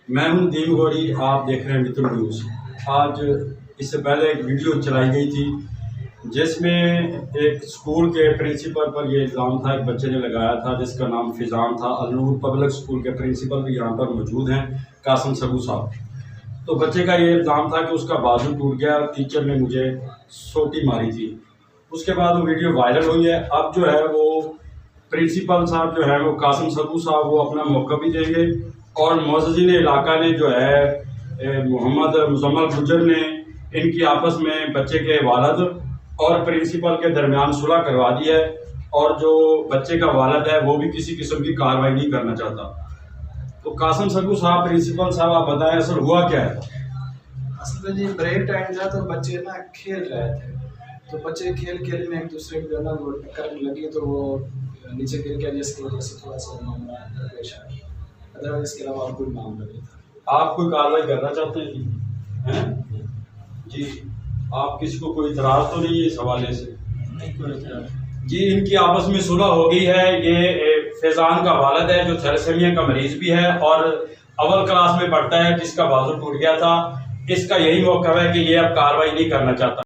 मैं हूं दीम गौरी, आप देख रहे हैं मित्र न्यूज़। आज इससे पहले एक वीडियो चलाई गई थी जिसमें एक स्कूल के प्रिंसिपल पर यह इल्ज़ाम था, एक बच्चे ने लगाया था जिसका नाम फिजान था। अल-नूर पब्लिक स्कूल के प्रिंसिपल भी यहाँ पर मौजूद हैं, कासिम सबू साहब। तो बच्चे का ये इल्ज़ाम था कि उसका बाजू टूट गया, टीचर ने मुझे सोटी मारी थी। उसके बाद वो वीडियो वायरल हुई है। अब जो है वो प्रिंसिपल साहब जो है वो कासिम सबू साहब वो अपना मौका भी देंगे और मुअज़्ज़िन इलाका ने जो है मोहम्मद मुज़म्मिल गुजर ने इनकी आपस में बच्चे के वालिद और प्रिंसिपल के दरमियान सुलह करवा दी है और जो बच्चे का वालिद है वो भी किसी किस्म की कार्रवाई नहीं करना चाहता। तो कासिम सबू साहब, प्रिंसिपल साहब, आप बताएं असल हुआ क्या है? असल में जी ब्रेक टाइम था तो बच्चे ना खेल रहे थे, तो बच्चे खेल में एक दूसरे को ना वो करने लगी तो वो नीचे गिर गया, जिसकी वजह से थोड़ा सा मामला दरपेश आया। अदरवाइज इसके अलावा और कोई मामला नहीं था। आप कोई कार्रवाई करना चाहते हैं जी? आप किसी को कोई इतराज़ तो नहीं है इस हवाले से? जी, इनकी आपस में सुलह हो गई है। ये फैज़ान का वालिद है जो थैलेसीमिया का मरीज भी है और अव्वल क्लास में पढ़ता है, जिसका बाजू टूट गया था। इसका यही मौक़िफ़ है कि ये अब कार्रवाई नहीं करना चाहता।